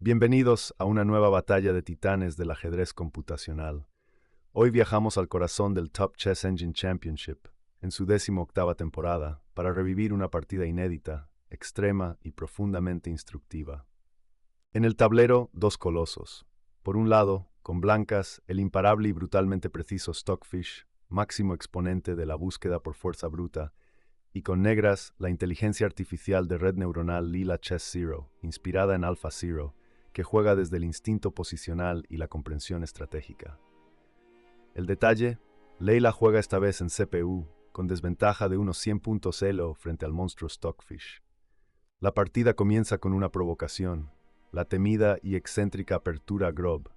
Bienvenidos a una nueva batalla de titanes del ajedrez computacional. Hoy viajamos al corazón del Top Chess Engine Championship, en su 18ª temporada, para revivir una partida inédita, extrema y profundamente instructiva. En el tablero, dos colosos. Por un lado, con blancas, el imparable y brutalmente preciso Stockfish, máximo exponente de la búsqueda por fuerza bruta, y con negras, la inteligencia artificial de red neuronal Leela Chess Zero, inspirada en Alpha Zero, que juega desde el instinto posicional y la comprensión estratégica. El detalle, Leela juega esta vez en CPU, con desventaja de unos 100 puntos elo frente al monstruo Stockfish. La partida comienza con una provocación, la temida y excéntrica apertura Grob.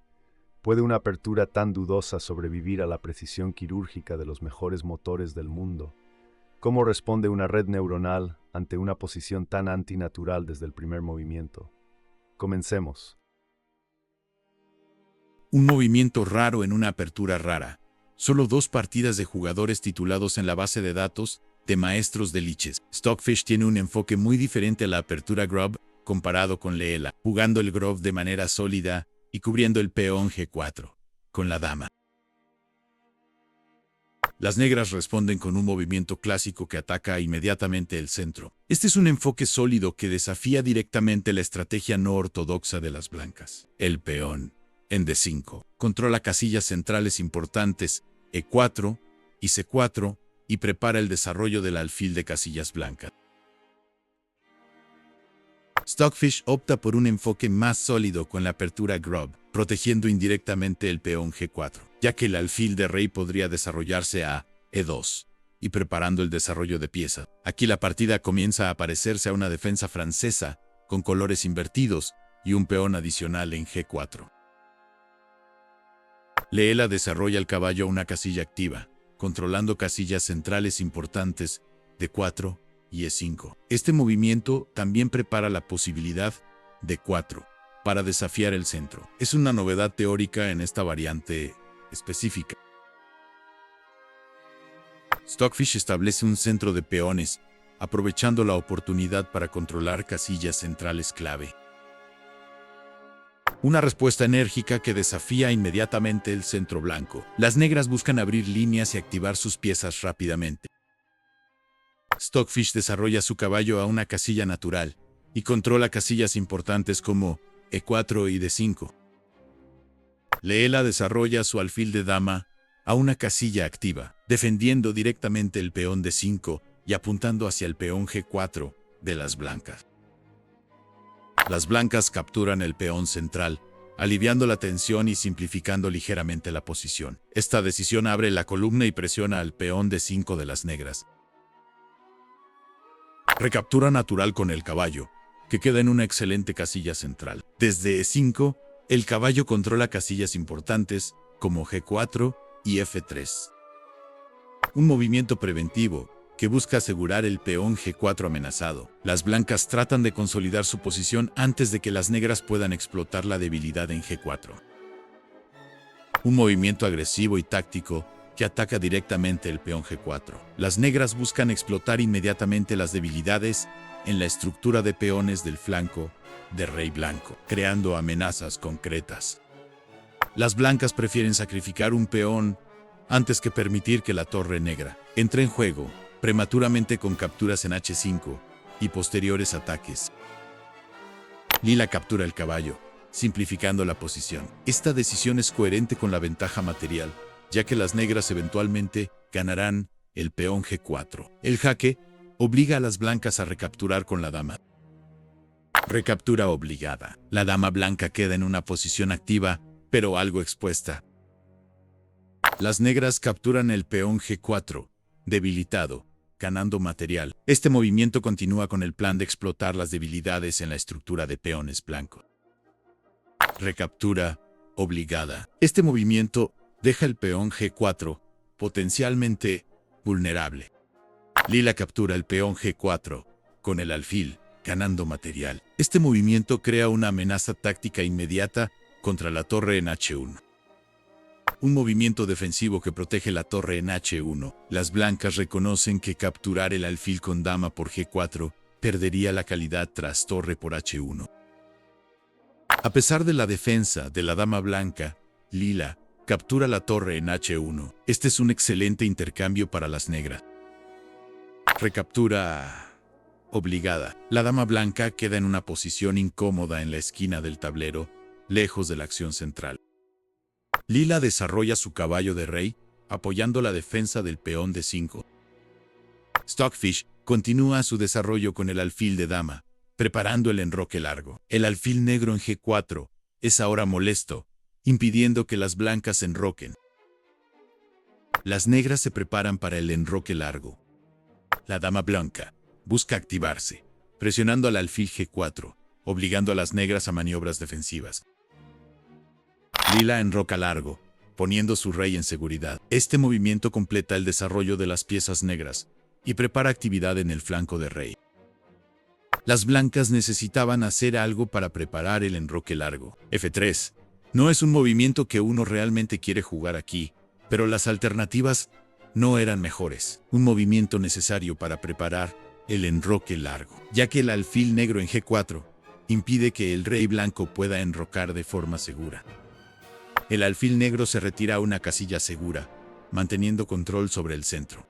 ¿Puede una apertura tan dudosa sobrevivir a la precisión quirúrgica de los mejores motores del mundo? ¿Cómo responde una red neuronal ante una posición tan antinatural desde el primer movimiento? Comencemos. Un movimiento raro en una apertura rara. Solo dos partidas de jugadores titulados en la base de datos de maestros de liches. Stockfish tiene un enfoque muy diferente a la apertura Grob comparado con Leela, jugando el Grob de manera sólida y cubriendo el peón G4 con la dama. Las negras responden con un movimiento clásico que ataca inmediatamente el centro. Este es un enfoque sólido que desafía directamente la estrategia no ortodoxa de las blancas. El peón, en D5, controla casillas centrales importantes E4 y C4 y prepara el desarrollo del alfil de casillas blancas. Stockfish opta por un enfoque más sólido con la apertura Grob, protegiendo indirectamente el peón G4, ya que el alfil de rey podría desarrollarse a E2 y preparando el desarrollo de pieza. Aquí la partida comienza a parecerse a una defensa francesa con colores invertidos y un peón adicional en G4. Leela desarrolla el caballo a una casilla activa, controlando casillas centrales importantes D4 y E5. Este movimiento también prepara la posibilidad de D4 para desafiar el centro. Es una novedad teórica en esta variante específica. Stockfish establece un centro de peones, aprovechando la oportunidad para controlar casillas centrales clave. Una respuesta enérgica que desafía inmediatamente el centro blanco. Las negras buscan abrir líneas y activar sus piezas rápidamente. Stockfish desarrolla su caballo a una casilla natural y controla casillas importantes como E4 y D5. Leela desarrolla su alfil de dama a una casilla activa, defendiendo directamente el peón D5 y apuntando hacia el peón G4 de las blancas. Las blancas capturan el peón central, aliviando la tensión y simplificando ligeramente la posición. Esta decisión abre la columna y presiona al peón D5 de las negras. Recaptura natural con el caballo, que queda en una excelente casilla central. Desde E5, el caballo controla casillas importantes como G4 y F3. Un movimiento preventivo que busca asegurar el peón G4 amenazado. Las blancas tratan de consolidar su posición antes de que las negras puedan explotar la debilidad en G4. Un movimiento agresivo y táctico que ataca directamente el peón G4. Las negras buscan explotar inmediatamente las debilidades en la estructura de peones del flanco de rey blanco, creando amenazas concretas. Las blancas prefieren sacrificar un peón antes que permitir que la torre negra entre en juego prematuramente con capturas en H5 y posteriores ataques. Leela captura el caballo, simplificando la posición. Esta decisión es coherente con la ventaja material, ya que las negras eventualmente ganarán el peón G4. El jaque obliga a las blancas a recapturar con la dama. Recaptura obligada. La dama blanca queda en una posición activa, pero algo expuesta. Las negras capturan el peón G4, debilitado, ganando material. Este movimiento continúa con el plan de explotar las debilidades en la estructura de peones blancos. Recaptura obligada. Este movimiento deja el peón G4 potencialmente vulnerable. Leela captura el peón G4 con el alfil, ganando material. Este movimiento crea una amenaza táctica inmediata contra la torre en H1. Un movimiento defensivo que protege la torre en H1. Las blancas reconocen que capturar el alfil con dama por G4 perdería la calidad tras torre por H1. A pesar de la defensa de la dama blanca, Lila captura la torre en H1. Este es un excelente intercambio para las negras. Recaptura obligada. La dama blanca queda en una posición incómoda en la esquina del tablero, lejos de la acción central. Lila desarrolla su caballo de rey, apoyando la defensa del peón de 5. Stockfish continúa su desarrollo con el alfil de dama, preparando el enroque largo. El alfil negro en G4 es ahora molesto, impidiendo que las blancas enroquen. Las negras se preparan para el enroque largo. La dama blanca busca activarse, presionando al alfil G4, obligando a las negras a maniobras defensivas. Lila enroca largo, poniendo su rey en seguridad. Este movimiento completa el desarrollo de las piezas negras y prepara actividad en el flanco de rey. Las blancas necesitaban hacer algo para preparar el enroque largo. F3. No es un movimiento que uno realmente quiere jugar aquí, pero las alternativas no eran mejores. Un movimiento necesario para preparar el enroque largo, ya que el alfil negro en G4 impide que el rey blanco pueda enrocar de forma segura. El alfil negro se retira a una casilla segura, manteniendo control sobre el centro.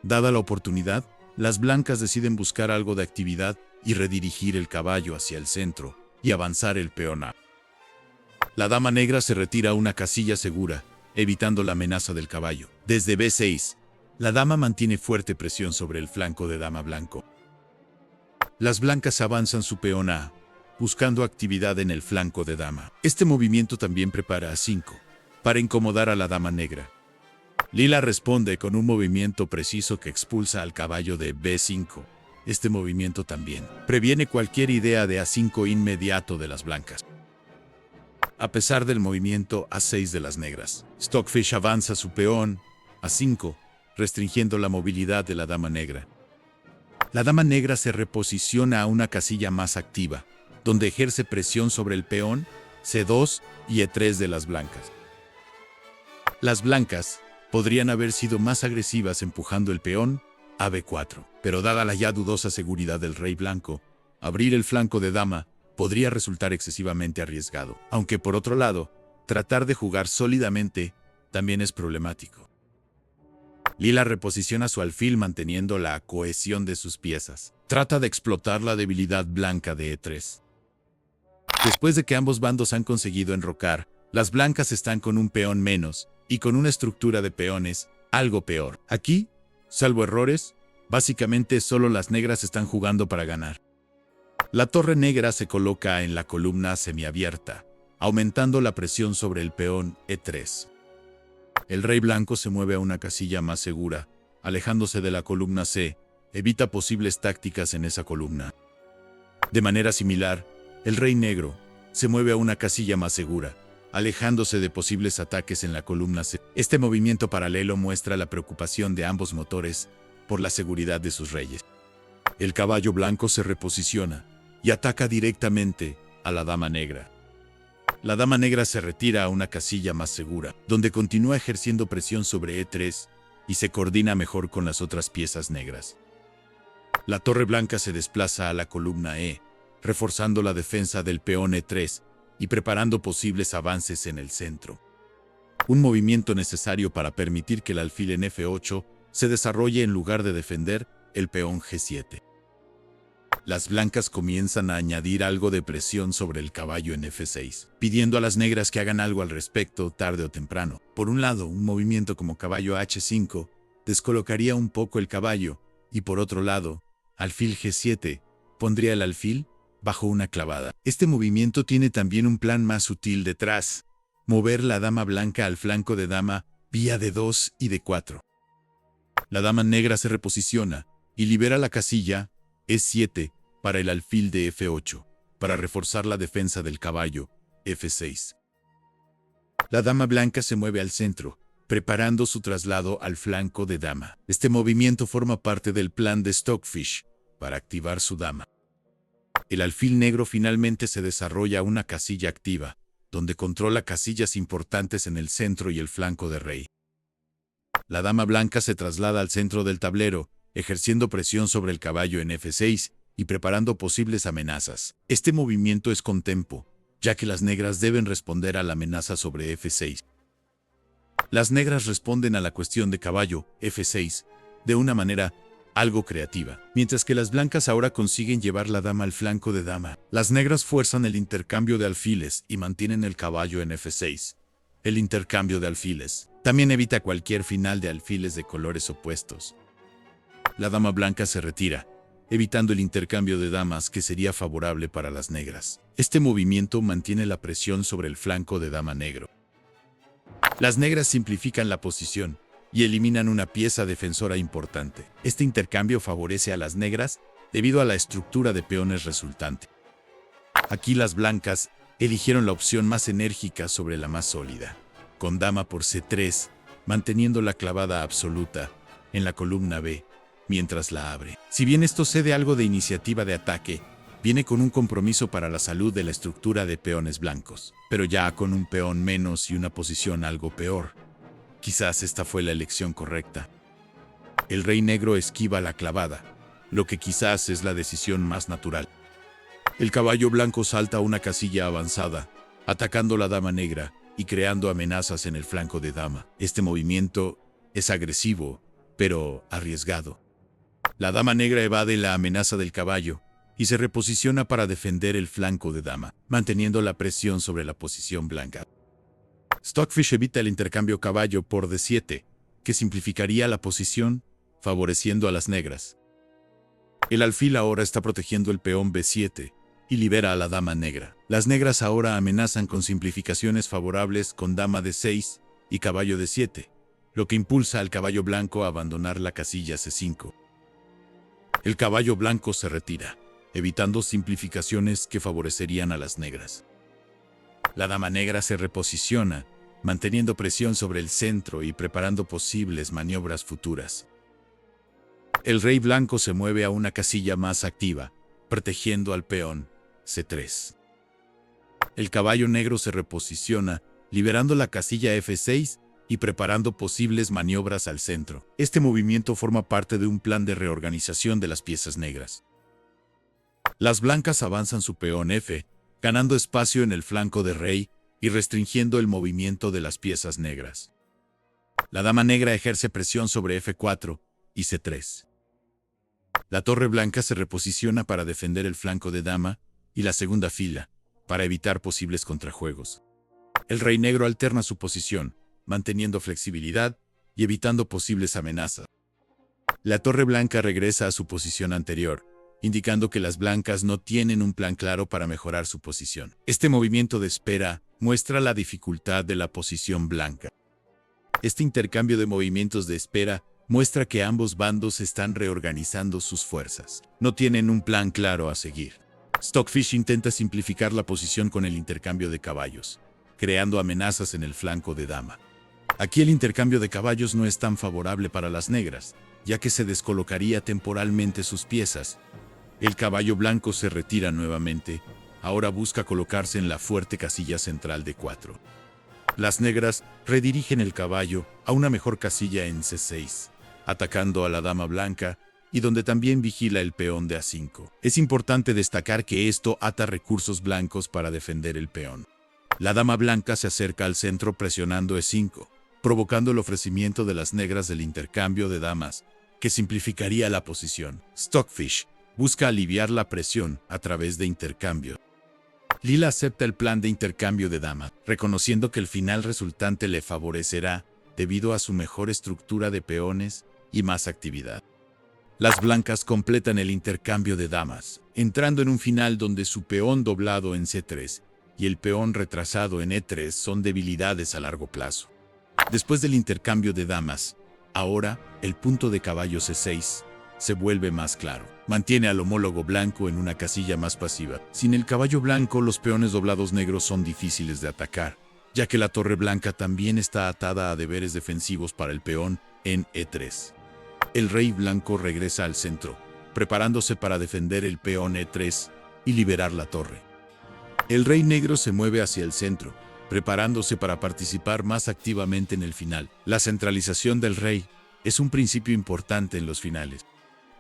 Dada la oportunidad, las blancas deciden buscar algo de actividad y redirigir el caballo hacia el centro y avanzar el peón A. La dama negra se retira a una casilla segura, evitando la amenaza del caballo. Desde B6, la dama mantiene fuerte presión sobre el flanco de dama blanco. Las blancas avanzan su peón A, buscando actividad en el flanco de dama. Este movimiento también prepara a 5, para incomodar a la dama negra. Lila responde con un movimiento preciso que expulsa al caballo de B5. Este movimiento también previene cualquier idea de A5 inmediato de las blancas. A pesar del movimiento A6 de las negras, Stockfish avanza su peón A5, restringiendo la movilidad de la dama negra. La dama negra se reposiciona a una casilla más activa, donde ejerce presión sobre el peón C2 y E3 de las blancas. Las blancas podrían haber sido más agresivas empujando el peón a B4, pero dada la ya dudosa seguridad del rey blanco, abrir el flanco de dama podría resultar excesivamente arriesgado, aunque por otro lado, tratar de jugar sólidamente también es problemático. Lila reposiciona su alfil manteniendo la cohesión de sus piezas. Trata de explotar la debilidad blanca de E3. Después de que ambos bandos han conseguido enrocar, las blancas están con un peón menos y con una estructura de peones algo peor. Aquí, salvo errores, básicamente solo las negras están jugando para ganar. La torre negra se coloca en la columna semiabierta, aumentando la presión sobre el peón E3. El rey blanco se mueve a una casilla más segura, alejándose de la columna C, evita posibles tácticas en esa columna. De manera similar, el rey negro se mueve a una casilla más segura, alejándose de posibles ataques en la columna C. Este movimiento paralelo muestra la preocupación de ambos motores por la seguridad de sus reyes. El caballo blanco se reposiciona y ataca directamente a la dama negra. La dama negra se retira a una casilla más segura, donde continúa ejerciendo presión sobre E3 y se coordina mejor con las otras piezas negras. La torre blanca se desplaza a la columna E, reforzando la defensa del peón E3 y preparando posibles avances en el centro. Un movimiento necesario para permitir que el alfil en F8 se desarrolle en lugar de defender el peón G7. Las blancas comienzan a añadir algo de presión sobre el caballo en F6, pidiendo a las negras que hagan algo al respecto tarde o temprano. Por un lado, un movimiento como caballo H5 descolocaría un poco el caballo, y por otro lado, alfil G7 pondría el alfil bajo una clavada. Este movimiento tiene también un plan más sutil detrás: mover la dama blanca al flanco de dama vía D2 y D4. La dama negra se reposiciona y libera la casilla E7 para el alfil de F8, para reforzar la defensa del caballo F6. La dama blanca se mueve al centro, preparando su traslado al flanco de dama. Este movimiento forma parte del plan de Stockfish para activar su dama. El alfil negro finalmente se desarrolla una casilla activa, donde controla casillas importantes en el centro y el flanco de rey. La dama blanca se traslada al centro del tablero, ejerciendo presión sobre el caballo en F6 y preparando posibles amenazas. Este movimiento es con tempo, ya que las negras deben responder a la amenaza sobre F6. Las negras responden a la cuestión de caballo, F6, de una manera algo creativa, mientras que las blancas ahora consiguen llevar la dama al flanco de dama. Las negras fuerzan el intercambio de alfiles y mantienen el caballo en F6. El intercambio de alfiles también evita cualquier final de alfiles de colores opuestos. La dama blanca se retira, evitando el intercambio de damas que sería favorable para las negras. Este movimiento mantiene la presión sobre el flanco de dama negro. Las negras simplifican la posición y eliminan una pieza defensora importante. Este intercambio favorece a las negras debido a la estructura de peones resultante. Aquí las blancas eligieron la opción más enérgica sobre la más sólida, con dama por C3, manteniendo la clavada absoluta en la columna B, mientras la abre. Si bien esto cede algo de iniciativa de ataque, viene con un compromiso para la salud de la estructura de peones blancos, pero ya con un peón menos y una posición algo peor. Quizás esta fue la elección correcta. El rey negro esquiva la clavada, lo que quizás es la decisión más natural. El caballo blanco salta a una casilla avanzada, atacando la dama negra y creando amenazas en el flanco de dama. Este movimiento es agresivo, pero arriesgado. La dama negra evade la amenaza del caballo y se reposiciona para defender el flanco de dama, manteniendo la presión sobre la posición blanca. Stockfish evita el intercambio caballo por D7, que simplificaría la posición, favoreciendo a las negras. El alfil ahora está protegiendo el peón B7 y libera a la dama negra. Las negras ahora amenazan con simplificaciones favorables con dama D6 y caballo D7, lo que impulsa al caballo blanco a abandonar la casilla C5. El caballo blanco se retira, evitando simplificaciones que favorecerían a las negras. La dama negra se reposiciona, manteniendo presión sobre el centro y preparando posibles maniobras futuras. El rey blanco se mueve a una casilla más activa, protegiendo al peón C3. El caballo negro se reposiciona, liberando la casilla F6 y preparando posibles maniobras al centro. Este movimiento forma parte de un plan de reorganización de las piezas negras. Las blancas avanzan su peón F, ganando espacio en el flanco de rey y restringiendo el movimiento de las piezas negras. La dama negra ejerce presión sobre F4 y C3. La torre blanca se reposiciona para defender el flanco de dama y la segunda fila, para evitar posibles contrajuegos. El rey negro alterna su posición, manteniendo flexibilidad y evitando posibles amenazas. La torre blanca regresa a su posición anterior, indicando que las blancas no tienen un plan claro para mejorar su posición. Este movimiento de espera muestra la dificultad de la posición blanca. Este intercambio de movimientos de espera muestra que ambos bandos están reorganizando sus fuerzas. No tienen un plan claro a seguir. Stockfish intenta simplificar la posición con el intercambio de caballos, creando amenazas en el flanco de dama. Aquí el intercambio de caballos no es tan favorable para las negras, ya que se descolocaría temporalmente sus piezas. El caballo blanco se retira nuevamente, ahora busca colocarse en la fuerte casilla central de 4. Las negras redirigen el caballo a una mejor casilla en C6, atacando a la dama blanca y donde también vigila el peón de A5. Es importante destacar que esto ata recursos blancos para defender el peón. La dama blanca se acerca al centro presionando E5, provocando el ofrecimiento de las negras del intercambio de damas, que simplificaría la posición. Stockfish busca aliviar la presión a través de intercambio. Lila acepta el plan de intercambio de damas, reconociendo que el final resultante le favorecerá debido a su mejor estructura de peones y más actividad. Las blancas completan el intercambio de damas, entrando en un final donde su peón doblado en C3 y el peón retrasado en E3 son debilidades a largo plazo. Después del intercambio de damas, ahora el punto de caballo C6 se vuelve más claro. Mantiene al homólogo blanco en una casilla más pasiva. Sin el caballo blanco, los peones doblados negros son difíciles de atacar, ya que la torre blanca también está atada a deberes defensivos para el peón en E3. El rey blanco regresa al centro, preparándose para defender el peón E3 y liberar la torre. El rey negro se mueve hacia el centro, preparándose para participar más activamente en el final. La centralización del rey es un principio importante en los finales.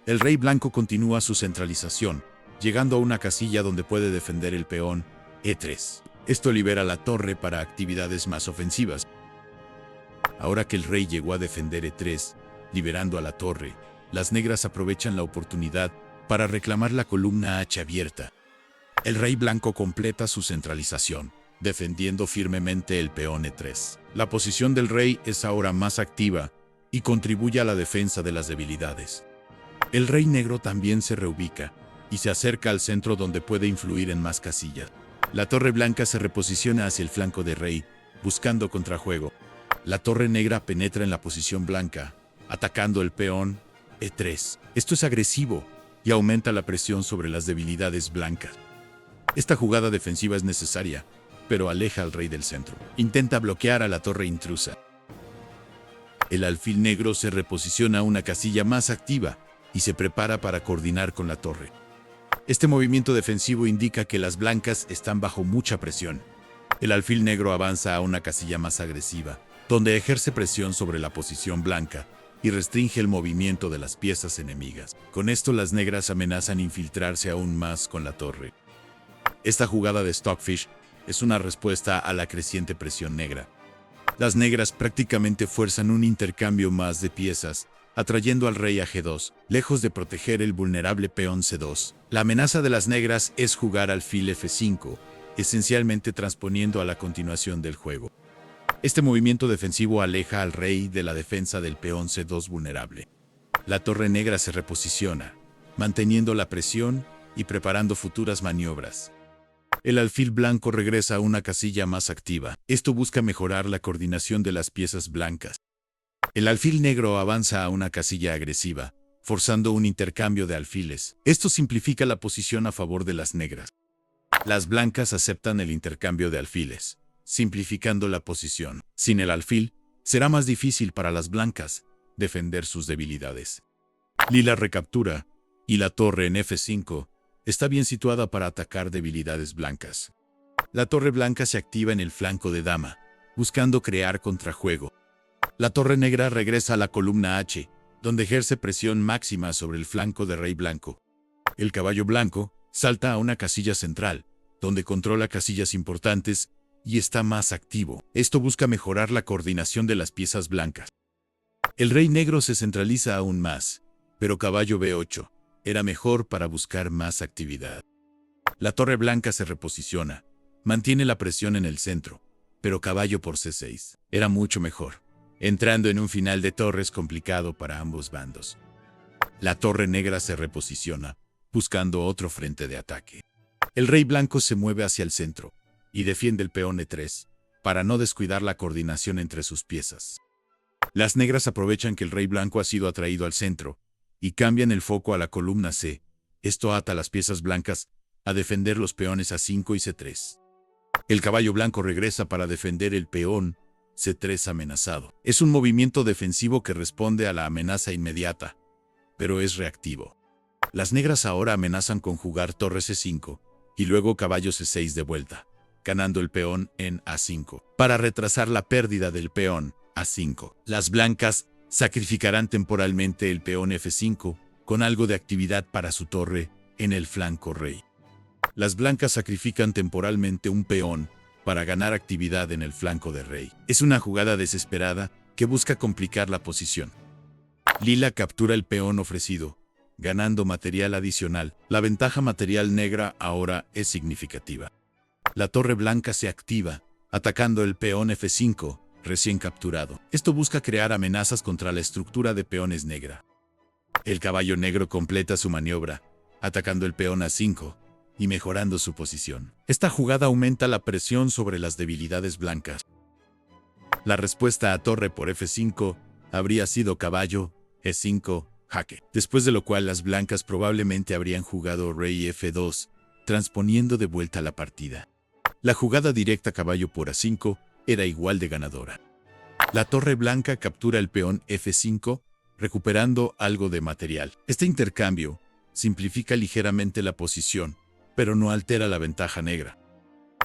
El rey blanco continúa su centralización, llegando a una casilla donde puede defender el peón E3. Esto libera la torre para actividades más ofensivas. Ahora que el rey llegó a defender E3, liberando a la torre, las negras aprovechan la oportunidad para reclamar la columna H abierta. El rey blanco completa su centralización, defendiendo firmemente el peón E3. La posición del rey es ahora más activa y contribuye a la defensa de las debilidades. El rey negro también se reubica y se acerca al centro donde puede influir en más casillas. La torre blanca se reposiciona hacia el flanco de rey, buscando contrajuego. La torre negra penetra en la posición blanca, atacando el peón E3. Esto es agresivo y aumenta la presión sobre las debilidades blancas. Esta jugada defensiva es necesaria, pero aleja al rey del centro. Intenta bloquear a la torre intrusa. El alfil negro se reposiciona a una casilla más activa y se prepara para coordinar con la torre. Este movimiento defensivo indica que las blancas están bajo mucha presión. El alfil negro avanza a una casilla más agresiva, donde ejerce presión sobre la posición blanca y restringe el movimiento de las piezas enemigas. Con esto las negras amenazan infiltrarse aún más con la torre. Esta jugada de Stockfish es una respuesta a la creciente presión negra. Las negras prácticamente fuerzan un intercambio más de piezas, atrayendo al rey a G2, lejos de proteger el vulnerable peón C2. La amenaza de las negras es jugar alfil F5, esencialmente transponiendo a la continuación del juego. Este movimiento defensivo aleja al rey de la defensa del peón C2 vulnerable. La torre negra se reposiciona, manteniendo la presión y preparando futuras maniobras. El alfil blanco regresa a una casilla más activa. Esto busca mejorar la coordinación de las piezas blancas. El alfil negro avanza a una casilla agresiva, forzando un intercambio de alfiles. Esto simplifica la posición a favor de las negras. Las blancas aceptan el intercambio de alfiles, simplificando la posición. Sin el alfil, será más difícil para las blancas defender sus debilidades. Lila recaptura, y la torre en F5 está bien situada para atacar debilidades blancas. La torre blanca se activa en el flanco de dama, buscando crear contrajuego. La torre negra regresa a la columna H, donde ejerce presión máxima sobre el flanco de rey blanco. El caballo blanco salta a una casilla central, donde controla casillas importantes y está más activo. Esto busca mejorar la coordinación de las piezas blancas. El rey negro se centraliza aún más, pero caballo B8 era mejor para buscar más actividad. La torre blanca se reposiciona, mantiene la presión en el centro, pero caballo por C6 era mucho mejor, entrando en un final de torres complicado para ambos bandos. La torre negra se reposiciona, buscando otro frente de ataque. El rey blanco se mueve hacia el centro y defiende el peón E3, para no descuidar la coordinación entre sus piezas. Las negras aprovechan que el rey blanco ha sido atraído al centro y cambian el foco a la columna C. Esto ata a las piezas blancas a defender los peones A5 y C3. El caballo blanco regresa para defender el peón C3 amenazado. Es un movimiento defensivo que responde a la amenaza inmediata, pero es reactivo. Las negras ahora amenazan con jugar torre C5 y luego caballo C6 de vuelta, ganando el peón en A5, para retrasar la pérdida del peón A5. Las blancas sacrificarán temporalmente el peón F5 con algo de actividad para su torre en el flanco rey. Las blancas sacrifican temporalmente un peón para ganar actividad en el flanco de rey. Es una jugada desesperada que busca complicar la posición. Lila captura el peón ofrecido, ganando material adicional. La ventaja material negra ahora es significativa. La torre blanca se activa, atacando el peón F5, recién capturado. Esto busca crear amenazas contra la estructura de peones negra. El caballo negro completa su maniobra, atacando el peón A5 y mejorando su posición. Esta jugada aumenta la presión sobre las debilidades blancas. La respuesta a torre por F5 habría sido caballo E5, jaque, después de lo cual las blancas probablemente habrían jugado rey F2, transponiendo de vuelta la partida. La jugada directa caballo por A5 era igual de ganadora. La torre blanca captura el peón F5, recuperando algo de material. Este intercambio simplifica ligeramente la posición, pero no altera la ventaja negra.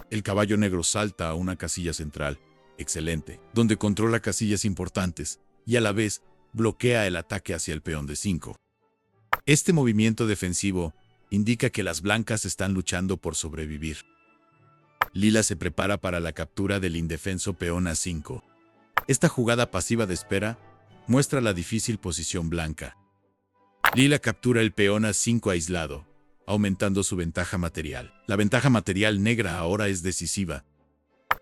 El caballo negro salta a una casilla central, excelente, donde controla casillas importantes y a la vez bloquea el ataque hacia el peón D5. Este movimiento defensivo indica que las blancas están luchando por sobrevivir. Lila se prepara para la captura del indefenso peón A5. Esta jugada pasiva de espera muestra la difícil posición blanca. Lila captura el peón A5 aislado, aumentando su ventaja material. La ventaja material negra ahora es decisiva.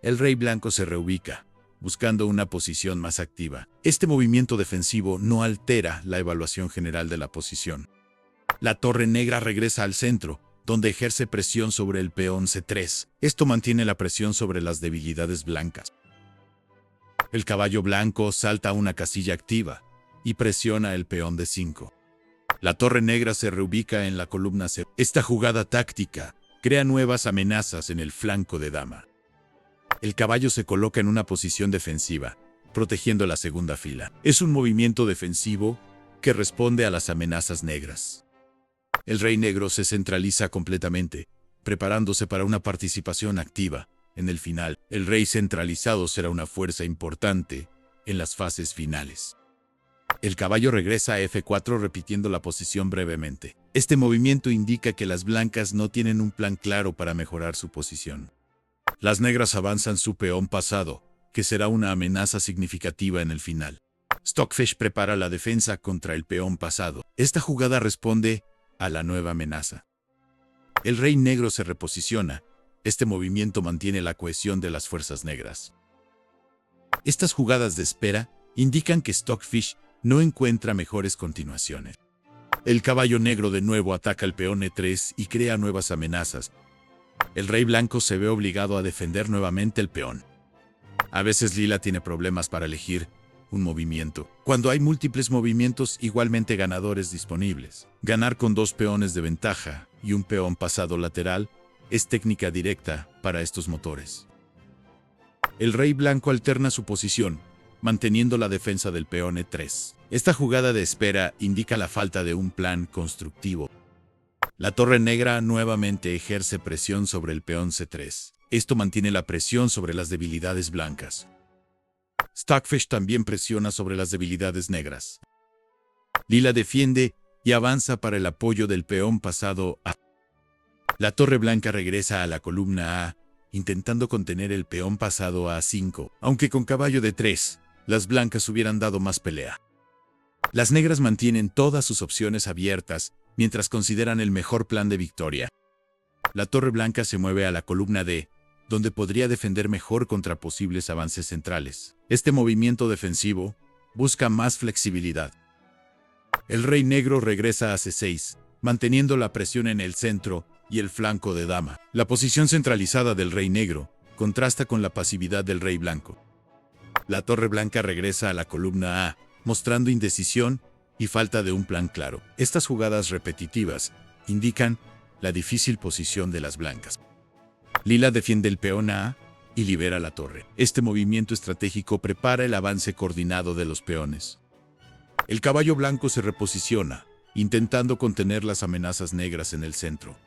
El rey blanco se reubica, buscando una posición más activa. Este movimiento defensivo no altera la evaluación general de la posición. La torre negra regresa al centro, donde ejerce presión sobre el peón C3. Esto mantiene la presión sobre las debilidades blancas. El caballo blanco salta a una casilla activa y presiona el peón D5. La torre negra se reubica en la columna C. Esta jugada táctica crea nuevas amenazas en el flanco de dama. El caballo se coloca en una posición defensiva, protegiendo la segunda fila. Es un movimiento defensivo que responde a las amenazas negras. El rey negro se centraliza completamente, preparándose para una participación activa. En el final, el rey centralizado será una fuerza importante en las fases finales. El caballo regresa a F4 repitiendo la posición brevemente. Este movimiento indica que las blancas no tienen un plan claro para mejorar su posición. Las negras avanzan su peón pasado, que será una amenaza significativa en el final. Stockfish prepara la defensa contra el peón pasado. Esta jugada responde a la nueva amenaza. El rey negro se reposiciona. Este movimiento mantiene la cohesión de las fuerzas negras. Estas jugadas de espera indican que Stockfish no encuentra mejores continuaciones. El caballo negro de nuevo ataca el peón E3 y crea nuevas amenazas. El rey blanco se ve obligado a defender nuevamente el peón. A veces Lila tiene problemas para elegir un movimiento, cuando hay múltiples movimientos igualmente ganadores disponibles. Ganar con 2 peones de ventaja y un peón pasado lateral es técnica directa para estos motores. El rey blanco alterna su posición, manteniendo la defensa del peón E3. Esta jugada de espera indica la falta de un plan constructivo. La torre negra nuevamente ejerce presión sobre el peón C3. Esto mantiene la presión sobre las debilidades blancas. Stockfish también presiona sobre las debilidades negras. Lila defiende y avanza para el apoyo del peón pasado A. La torre blanca regresa a la columna A, intentando contener el peón pasado a A5, aunque con caballo D3, las blancas hubieran dado más pelea. Las negras mantienen todas sus opciones abiertas, mientras consideran el mejor plan de victoria. La torre blanca se mueve a la columna D, donde podría defender mejor contra posibles avances centrales. Este movimiento defensivo busca más flexibilidad. El rey negro regresa a C6, manteniendo la presión en el centro y el flanco de dama. La posición centralizada del rey negro contrasta con la pasividad del rey blanco. La torre blanca regresa a la columna A, mostrando indecisión y falta de un plan claro. Estas jugadas repetitivas indican la difícil posición de las blancas. Lila defiende el peón A y libera la torre. Este movimiento estratégico prepara el avance coordinado de los peones. El caballo blanco se reposiciona, intentando contener las amenazas negras en el centro.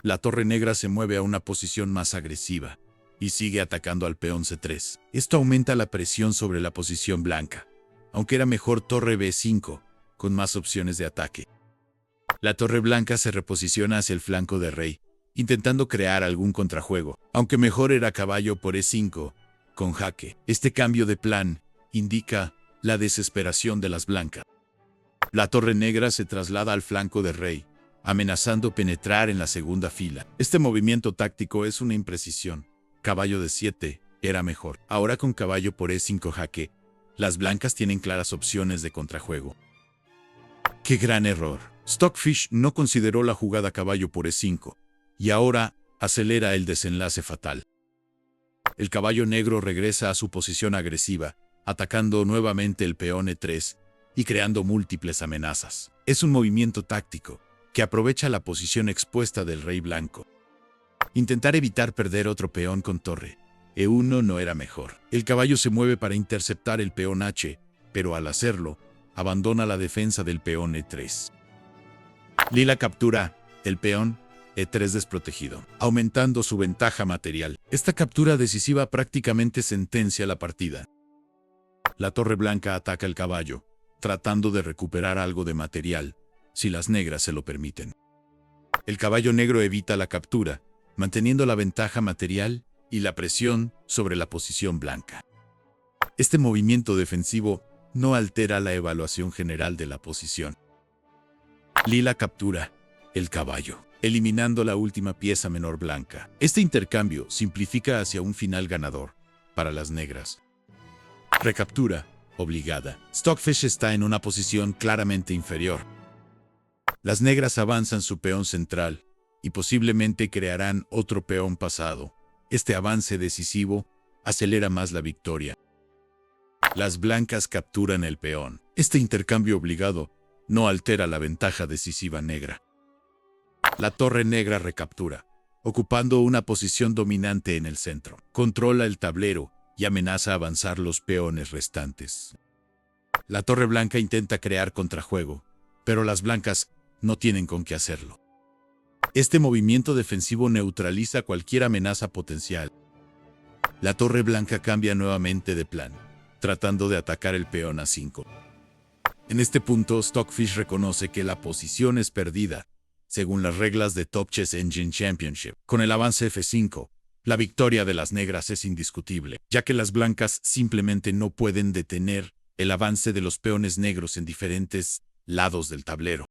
La torre negra se mueve a una posición más agresiva y sigue atacando al peón C3. Esto aumenta la presión sobre la posición blanca, aunque era mejor torre B5, con más opciones de ataque. La torre blanca se reposiciona hacia el flanco de rey, intentando crear algún contrajuego, aunque mejor era caballo por E5, con jaque. Este cambio de plan indica la desesperación de las blancas. La torre negra se traslada al flanco de rey, amenazando penetrar en la segunda fila. Este movimiento táctico es una imprecisión. Caballo de 7 era mejor. Ahora con caballo por E5 jaque, las blancas tienen claras opciones de contrajuego. ¡Qué gran error! Stockfish no consideró la jugada caballo por E5, y ahora acelera el desenlace fatal. El caballo negro regresa a su posición agresiva, atacando nuevamente el peón E3 y creando múltiples amenazas. Es un movimiento táctico que aprovecha la posición expuesta del rey blanco. Intentar evitar perder otro peón con torre E1 no era mejor. El caballo se mueve para interceptar el peón H, pero al hacerlo, abandona la defensa del peón E3. Lila captura el peón E3 desprotegido, aumentando su ventaja material. Esta captura decisiva prácticamente sentencia la partida. La torre blanca ataca el caballo, tratando de recuperar algo de material, si las negras se lo permiten. El caballo negro evita la captura, manteniendo la ventaja material y la presión sobre la posición blanca. Este movimiento defensivo no altera la evaluación general de la posición. Lila captura el caballo, eliminando la última pieza menor blanca. Este intercambio simplifica hacia un final ganador para las negras. Recaptura obligada. Stockfish está en una posición claramente inferior. Las negras avanzan su peón central y posiblemente crearán otro peón pasado. Este avance decisivo acelera más la victoria. Las blancas capturan el peón. Este intercambio obligado no altera la ventaja decisiva negra. La torre negra recaptura, ocupando una posición dominante en el centro. Controla el tablero y amenaza avanzar los peones restantes. La torre blanca intenta crear contrajuego, pero las blancas no tienen con qué hacerlo. Este movimiento defensivo neutraliza cualquier amenaza potencial. La torre blanca cambia nuevamente de plan, tratando de atacar el peón A5. En este punto, Stockfish reconoce que la posición es perdida, según las reglas de Top Chess Engine Championship. Con el avance F5, la victoria de las negras es indiscutible, ya que las blancas simplemente no pueden detener el avance de los peones negros en diferentes lados del tablero.